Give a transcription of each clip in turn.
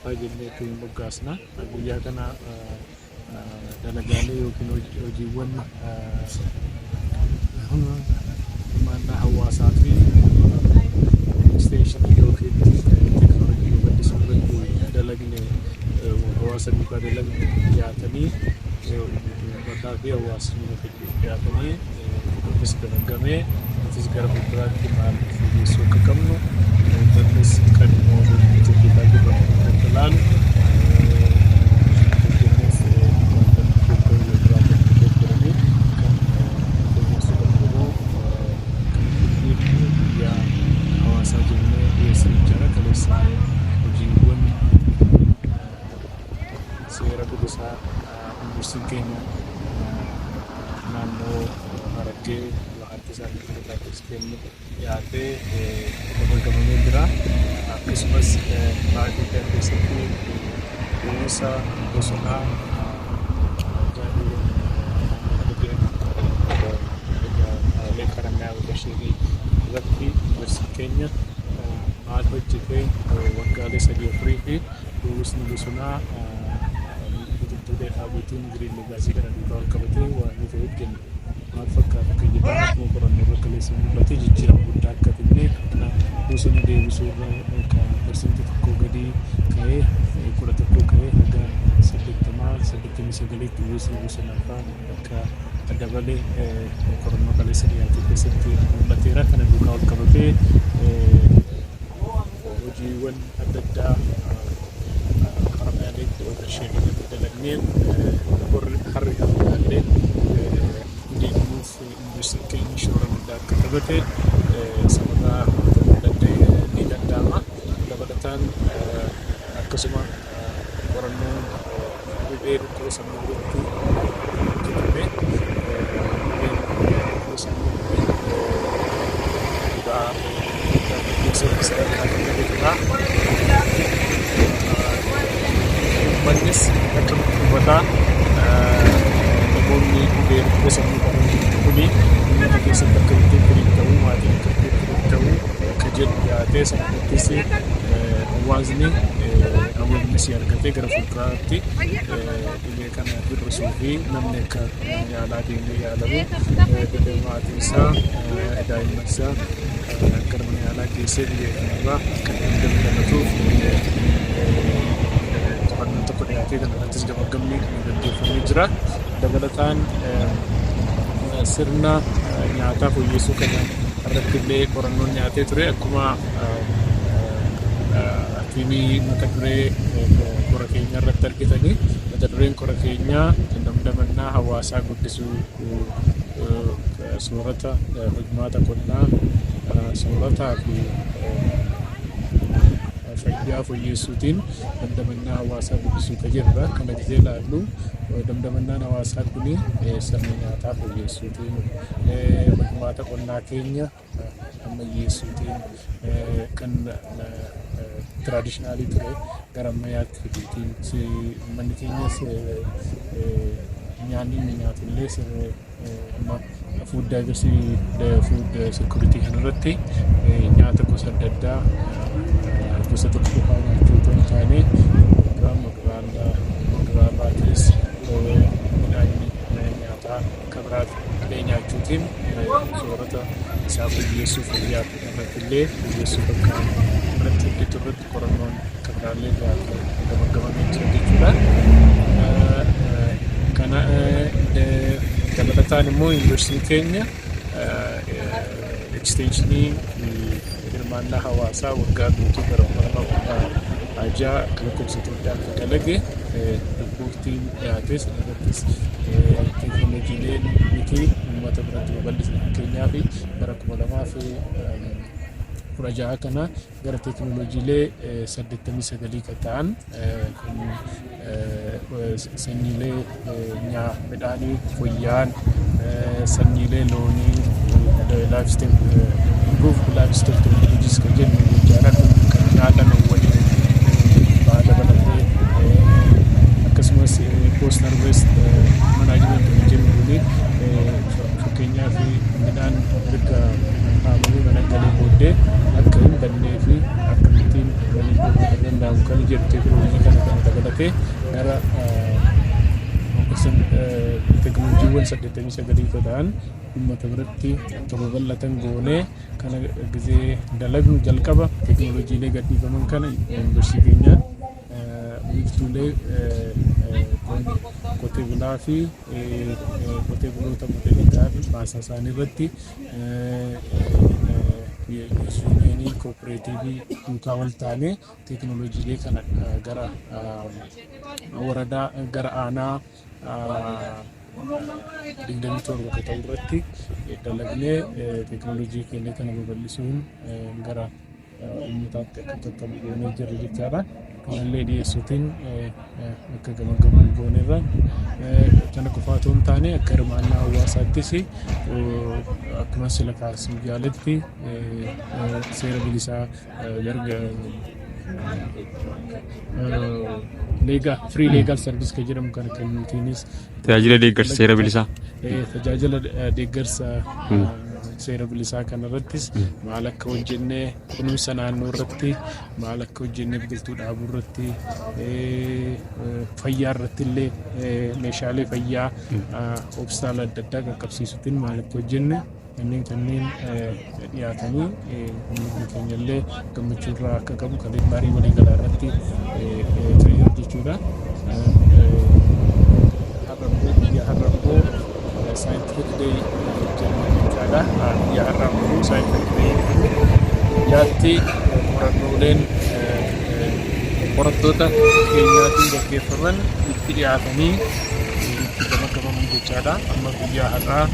Lammaffaa jennee itti moggaasna. Guyyaa kana dalagaalee yookiin hojiiwwan hirmaannaa hawaasaa fi extension yookiin teekinooloojii guddisuu irratti dalagne hawaasa duukaa dalagne dhiyaatanii uummataa fi hawaasni dhiyaatanii innis garagamee innis gara fuulduraatti maal fooyyessuu akka qabnu innis kan hojjetaa jirru kan ilaalu seera bilisaa yuunivarsiitiin keenya naannoo Harargee Bahaatti isaanii kennu dhiyaatee gamagamamee jira. Akkasumas baadiyyaa kana keessatti kunuunsa bosonaa qarannaa Bashiri irratti yuunivarsiitiin keenya maal hojjetee waggaalee 3-4 fi uwwisni bosonaa dhaabuutiin giriin legaasii kana duukaa ol qabatee waan nuti hojjennu maal fakkaata akka jedhamu akkuma qorannoo irra kaleessa mul'ate jijjiirama guddaa akka finne kana bosona deebisuu irra parsantii tokkoo gadi ka'ee 11 ka'ee haga 89tti uwwisni bosonaa fa'aa akka dabalee qorannoo kaleessa dhiyaate keessatti mul'ateera. Kana duukaa ol qabatee hojiiwwan adda addaa qaramaalee ishee dalagneen harri hafnaallee deemuuf yuunivarsiitiin keenya shoora guddaa akka taphate sababa ni danda'ama. Dabalataan akkasuma qorannoon dhibee dhukkuba sammuu irratti hojjetame Uummannis akka hubataa namoonni dhibee dhukkuba sammuu qaban kuni uummata keessatti akka ittiin firiin ta'uu maatiin akka ittiin firiin ta'uu akka jedhu dhiyaatee sanattis hawaasni awareness argatee gara fuulduraatti dhibee kana hir'isuu fi namni akka yaalaa deemee yaalamu maatiin isaa daa'imman isaa gara mana yaalaa geessee dhibee kanarraa akka dandamatuuf qorannoo tokko dhiyaatee kan irrattis gamagamni gaggeeffamee jira. Dabalataan sirna nyaataa fooyyessuu kana irratti illee qorannoon dhiyaatee ture. Akkuma tiimii mata duree qora keenyaa irratti argitanii mata dureen qora keenyaa damdamannaa hawaasaa guddisuu soorata hojmaata qonnaa soorataa fi fayyaa fooyyessuutiin damdamannaa hawaasaa guddisuu kan jirudha. Kana gisee ilaallu damdamannaan hawaasaa kuni sirna nyaataa fooyyessuutiin hojmaata qonnaa keenya ammayyeessuutiin kan tradishinaali ture gara ammayyaatti fiduutiin manni keenyas nyaanni inni nyaatullee food security kanarratti nyaata gosa adda addaa gosa tokko qofaa nyaachuu otoo hin taane muduraarraatis midhaan nyaataa akka biraatti illee nyaachuutiin soorata isaa fooyyessuu fayyaa irratti illee fooyyessuu bakka irratti hojjetu irratti qorannoon akka biraallee gamagamamee jira jechuudha. Kana dabalataan immoo yuunivarsiitiin keenya extensionii hirmaannaa hawaasaa waggaa guutuu bara 2016 akka lakkoofsa Itoophiyaa akka dalage riippoortiin dhiyaatee sanarrattis teekinooloojiileen miti uummata biratti babal'isne fakkeenyaaf bara 2016 kana gara teekinooloojiilee 89 kan ta'an sanyiilee midhaanii fooyya'an sanyiilee loonii livestock technologies kan jennu ijaaratu kan nyaatan waliin baala balatee akkasumas post harvest management kan jennu kuni fakkeenyaaf midhaan erga haamamee mana galee booddee akka hin bannee fi akka ittiin waliin danda'amu kan jedhu teekinooloojii argatee gara teknooloojiiwwan 89 ta'an uummata biratti akka babal'atan goonee kana gizee dalagnu jalqaba teknooloojiilee gadhiifaman kana yuunivarsiitii keenya wiirtuulee qotee bulaa fi qotee buloota modeelitaa fi baasaa isaanii irratti yuuniyeenii kooperaatiivii duukaa wal taanee teknooloojiilee kana gara waradaa gara aanaa 27 ta'u irratti dalagnee teknooloojii keenya kana babal'isuun gara uummataatti akka tattamu goonee jirra jechaadha. Kanallee dhiyeessuutiin akka gamaggamuu goonerra kana qofa otoo hin taane akka hirmaannaa hawaasaattis akkuma sila kaasuu jaaletti seera bilisaa free legal service ka jedhamu kana kennuutiinis tajaajila deeggarsa seera bilisaa tajaajila deeggarsa seera bilisaa kanarrattis maal akka hojjennee kunuunsa naannoo irratti maal akka hojjennee biqiltuu dhaabuu irratti fayyaa irratti illee meeshaalee fayyaa obstaala adda addaa qaqqabsiisuutiin maal akka hojjenne kanneen dhiyaatanii uummatni keenya illee gammachuu irraa akka qabu kan marii waliigalaa irratti ta'ee jechuudha. Har'ammoo saayintifik deey jedhama. Har'ammoo saayintifik deey yaatti qorannooleen qorattoota keenyaatiin gaggeeffaman itti dhiyaatanii itti gamagamaman jechaadha. Amma guyyaa har'aa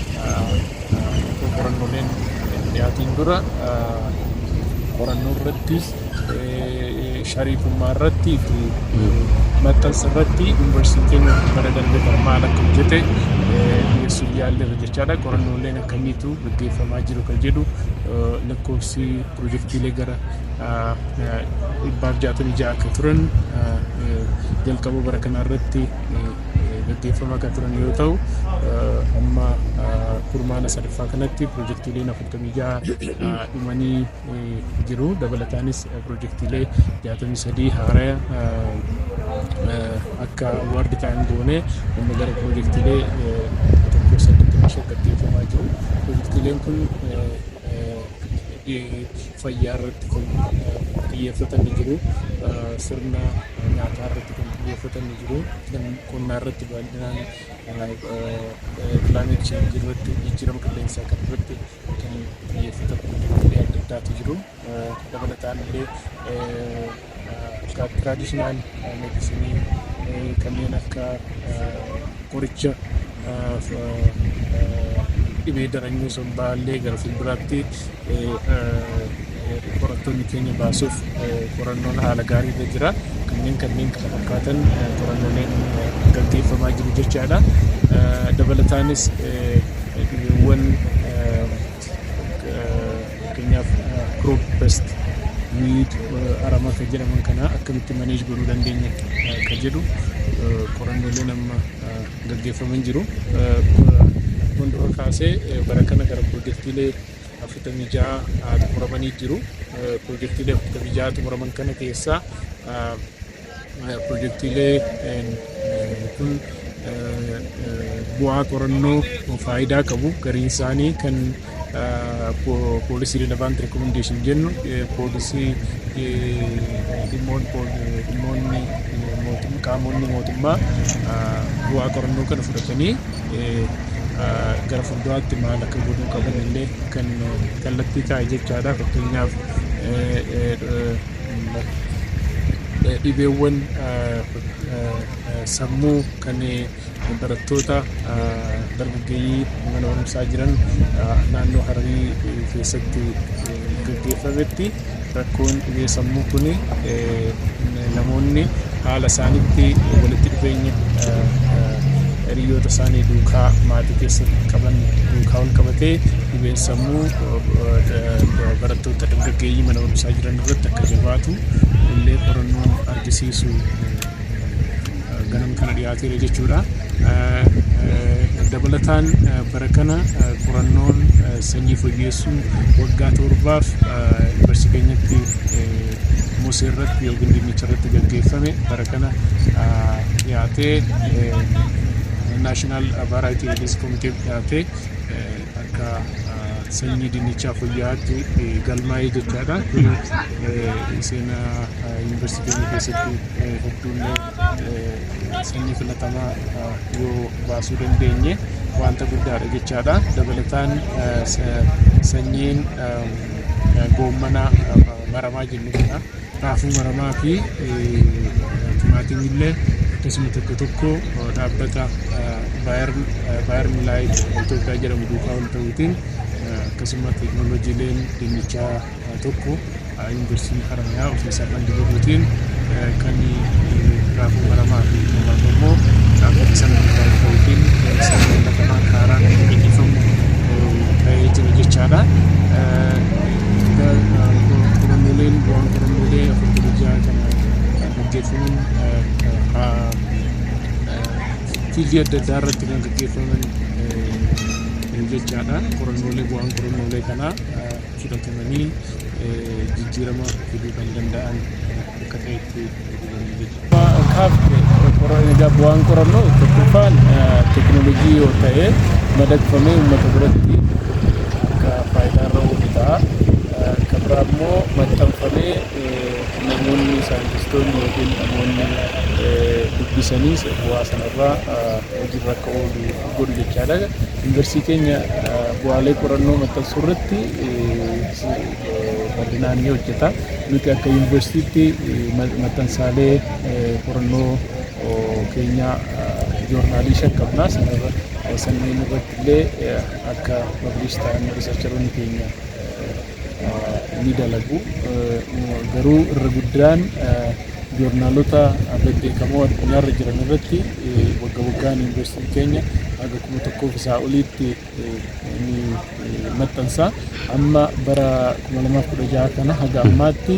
qorannooleen dhiyaatiin dura qorannoo irratti shariifummaa irratti fi maxxansa irratti yuunivarsiitiin keenya bara darbe maal akka hojjete dhiyeessuu yaalleerra jechaadha. Qorannooleen akkamiitu gaggeeffamaa jiru kan jedhu lakkoofsi piroojeektiilee gara 166 akka turan jalqaba bara kanaa irratti gaggeeffamaa kan turan yoo ta'u amma kurmaana sadaffaa kanatti piroojeektiileen 46 dhumanii jiru. Dabalataanis piroojeektiilee 63 haaraa akka wardi ta'an goone amma gara piroojeektiilee 185 gaggeeffamaa jiru. Piroojeektiileen kun fayyaa irratti kan xiyyeeffatan ni jiru, sirna nyaataa irratti kan xiyyeeffatan ni jiru, qonnaa irratti baay'inaan kilaameet cheenjii irratti jijjiirama qilleensaa kan irratti kan xiyyeeffatan piroojeektiilee adda addaatu jiru. Dabalataan illee akka tiraadishinaal meedisinii kanneen akka qoricha dhibee daranyuu sombaa illee gara fuulduraatti qorattoonni keenya baasuuf qorannoon haala gaarii irra jira. Kanneen kana fakkaatan qorannooleen gaggeeffamaa jiru jechaadha. Dabalataanis dhibeewwan fakkeenyaaf crop pest weed arama kan jedhaman kana akkamitti maneej godhuu dandeenya kan jedhu qorannooleen amma gaggeeffaman jiru. Fuuldura kaasee bara kana gara piroojeektiilee 46 xumuramanii jiru. Piroojeektiilee 46 xumuraman kana keessaa piroojeektiilee kun bu'aa qorannoo faayidaa qabu. Gariin isaanii kan poolisii relevant recommendation jennu poolisii dhimmoonni qaamonni mootummaa bu'aa qorannoo kana fudhatanii gara fuulduraatti maal akka godhuu qaban illee kan kallattii taa'e jechaadha. Fakkeenyaaf dhibeewwan sammuu kan barattoota dargaggeeyyii mana barumsaa jiran naannoo Hararii keessatti gaggeeffametti rakkoon dhibee sammuu kun namoonni haala isaanitti walitti dhufeenya hiriyoota isaanii duukaa maatii keessatti qaban duukaa wal qabatee dhibeen sammuu barattoota dargaggeeyyii mana barumsaa jiran irratti akka jabaatu illee qorannoon argisiisu ganam kana dhiyaateera jechuudha. Dabalataan bara kana qorannoon sanyii fooyyessuu waggaa 7 yuunivarsiitii keenyatti moosee irratti yookiin dinnicha irratti gaggeeffame bara kana dhiyaatee National Variety Release Committee dhiyaatee akka sanyii dinnichaa fooyya'aatti galmaa'ee jechaadha. Seenaa yuunivarsiitii keessatti hedduun sanyii filatamaa yoo baasuu dandeenye wanta guddaadha jechaadha. Dabalataan sanyiin goommana maramaa jennu kana raafuu maramaa fi timaatimii illee akkasuma tokko tokko dhaabbata Baayern Laayit Itoophiyaa jedhamu duukaa wal ta'uutiin akkasuma teeknooloojiileen dinnichaa tokko yuunivarsiitiin Haramayaa ofiisaa kan dibamuutiin kan raafuu maramaa fi timaatimii immoo dhaabbata sana duukaa wal ta'uutiin sanyii filatamaa kaaraan gaggeeffamu ta'ee jira jechaadha. Qorannooleen bu'aan qorannoolee 46 kana gaggeeffaman fiildii adda addaa irratti kan gaggeeffaman jechaadha. Qorannoolee bu'aan qorannoolee kanaa fudhatamanii jijjiirama fiduu kan danda'an akka ta'etti jechuudha. Bu'aan qorannoo tokkoffaan teeknooloojii yoo ta'e madaqfamee uummata biratti akka faayidaa irra oolu ta'a. Kan biraa immoo maxxanfamee namoonni saayintistoonni yookiin namoonni dubbisanii bu'aa sanarraa hojiirra akka oolu godhu jechaadha. Yuunivarsiitii keenya bu'aalee qorannoo maxxansuu irratti bal'inaan ni hojjeta. Nuti akka yuunivarsiitiitti maxxansaalee qorannoo keenya joornaalii 5 qabna. Sanniin irratti illee akka publish ta'an riisarcharoonni keenya ni dalagu. Garuu irra guddaan joornaalota beekamoo addunyaarra jiran irratti waggaa waggaan yuunivarsiitiin keenya haga 1,000 oliitti ni maxxansa. Amma bara 2016 kana haga ammaatti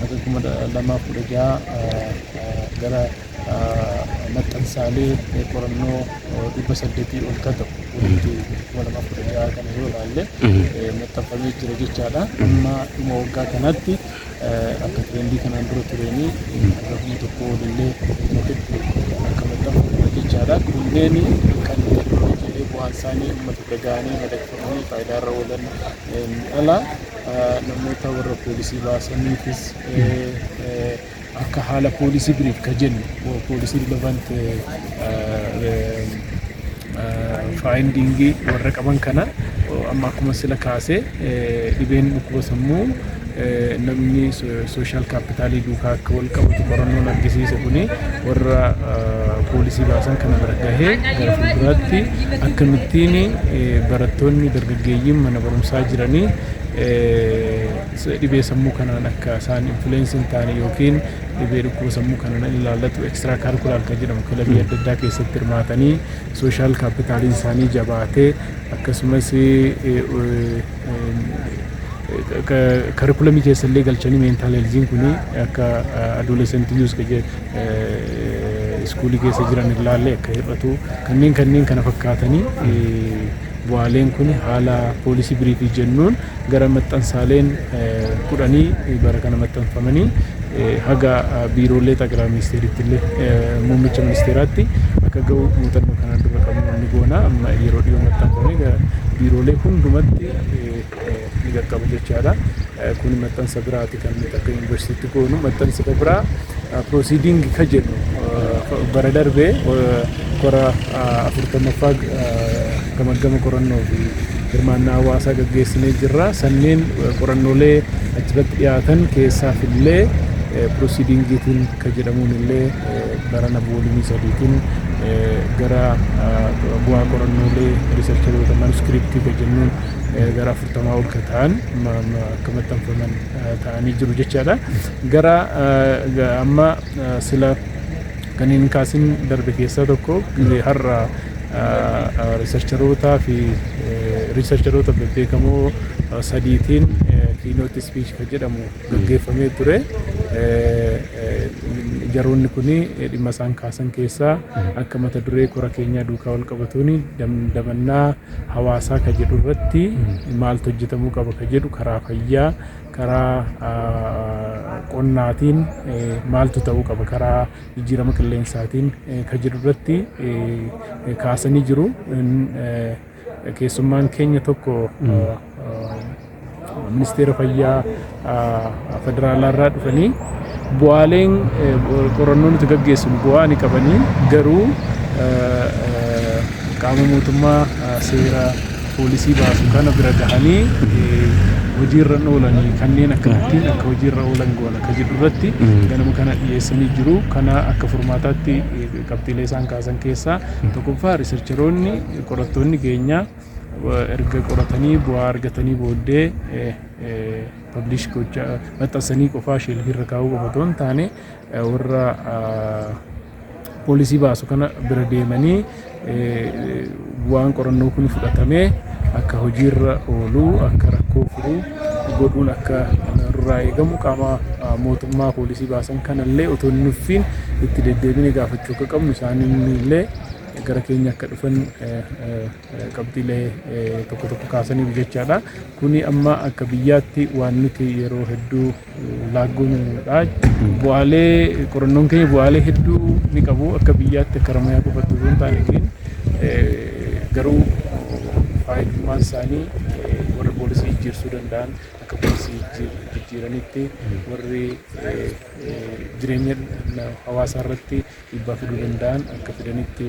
haga 2016 gara maxxansaalee qorannoo 800 ol ta'u walitti 2016 kana yoo ilaalle maxxanfamee jira jechaadha. Amma dhuma waggaa kanatti akka tirendii kanaan dura tureenii haga 1,000 olillee akka maxxanfamu jechaadha. Kunneen kan teeknooloojiilee bu'aan isaanii uummata dhaga'anii madaqfamanii faayidaa irra oolan ala namoota warra poolisii baasaniifis akka haala poolisii biriif ka jennu poolisii relevant faayindingii warra qaban kana amma akkuma sila kaasee dhibeen dhukkuba sammuu namni sooshaal kaapitaalii duukaa akka wal qabatu qorannoon argisiise kuni warra poolisii baasan kana bira gahee gara fuulduraatti akkamittiin barattoonni dargaggeeyyiin mana barumsaa jiranii dhibee sammuu kanaan akka isaan influensi hin taane yookiin dhibee dhukkuba sammuu kanaan ilaallatu ekstiraa kaarikulaar kan jedhamu kilabii adda addaa keessatti hirmaatanii sooshaal kaapitaaliin isaanii jabaatee akkasumas kariikulamii keessallee galchanii meentaal heelziin kuni akka adoolesenti yuus iskuulii keessa jiran ilaallee akka hir'atu kanneen kana fakkaatanii bu'aaleen kun haala poolisii biriifii jennuun gara maxxansaaleen 10 bara kana maxxanfamanii haga biiroolee xaqilaa ministeeritti illee muummicha ministeeraatti akka ga'u muuxannoo kanaan dura qabnu ni goona. Amma yeroo dhiyoo maxxanfamee biiroolee hundumatti ni qaqqaba jechaadha. Kun maxxansa biraati kan nuti akka yuunivarsiitii goonu. Maxxansa biraa proosiidingi ka jennu bara darbee kora 40ffaa gama qorannoo fi hirmaannaa hawaasaa gaggeessinee jirra. Sanneen qorannoolee achirratti dhiyaatan keessaaf illee proosiidingiitiin ka jedhamuun illee barana boolumii sadiitiin gara bu'aa qorannoolee riisarcharoota manuskiriptii ka jennuun gara 40 ol ka ta'an akka maxxanfaman ta'anii jiru jechaadha. Gara amma sila kanneen kaasin darbe keessaa tokko har'a riisarcharoota fi riisarcharoota beekamoo sadiitiin kiinooti spiich kan jedhamu gaggeeffamee ture. Jaroonni kun dhimma isaan kaasan keessaa akka mata duree kora keenyaa duukaa wal qabatuun damannaa hawaasaa ka jedhu irratti maaltu hojjetamuu qaba ka jedhu karaa fayyaa, karaa qonnaatiin maaltu ta'uu qaba karaa jijjiirama qilleensaatiin kan jedhu irratti kaasanii jiru. Keessummaan keenya tokko ministeera fayyaa federaalaa irraa dhufanii bu'aaleen qorannoo nuti gaggeessinu bu'aa ni qabanii garuu qaama mootummaa seera poolisii baasu kana bira gahanii hojiirra oolanii kanneen akkamittiin akka hojiirra oolan goona kan jedhu irratti ganama kana dhiyeessanii jiru. Kana akka furmaataatti qabxiilee isaan kaasan keessaa tokkoffaa riisarcheroonni qorattoonni keenya erga qoratanii bu'aa argatanii booddee publish gochaa maxxansanii qofaa sheelfiirra kaa'uu qofa otoo hin taane warra poolisii baasu kana bira deemanii waan qorannoo kun fudhatamee akka hojiirra oolu akka rakkoo furuu godhuun akka irraa eegamu qaama mootummaa poolisii baasan kanallee otoo hin nuffiin itti deddeebine gaafachuu akka qabnu isaanillee gara keenya akka dhufan qabxiilee tokko tokko kaasaniif jechaadha. Kuni amma akka biyyaatti waan nuti yeroo hedduu laaggoonudha. Bu'aalee qorannoon keenya bu'aalee hedduu ni qabu akka biyyaatti akka Oromiyaa qofatti osoo hin taanetiin garuu faayidummaan isaanii warra poolisii jijjiirsuu danda'an akka poolisii jijjiiranitti warri jireenya hawaasaa irratti dhiibbaa fiduu danda'an akka fidanitti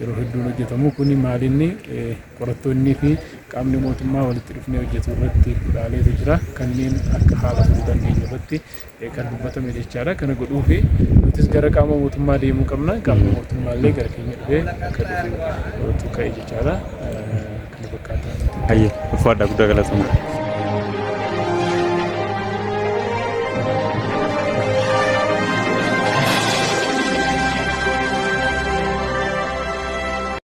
yeroo hedduun hojjetamu. Kuni maalinni qorattoonnii fi qaamni mootummaa walitti dhufnee hojjetu irratti ilaaleetu jira. Kanneen akka haala furuu dandeenyu irratti kan dubbatame jechaadha. Kana godhuu fi nutis gara qaama mootummaa deemuu qabna. Qaamni mootummaallee gara keenya dhufee akka dhufu ka'e jechaadha. Kana fakkaata. Hayyee ulfaadhaa guddaa galatoomna.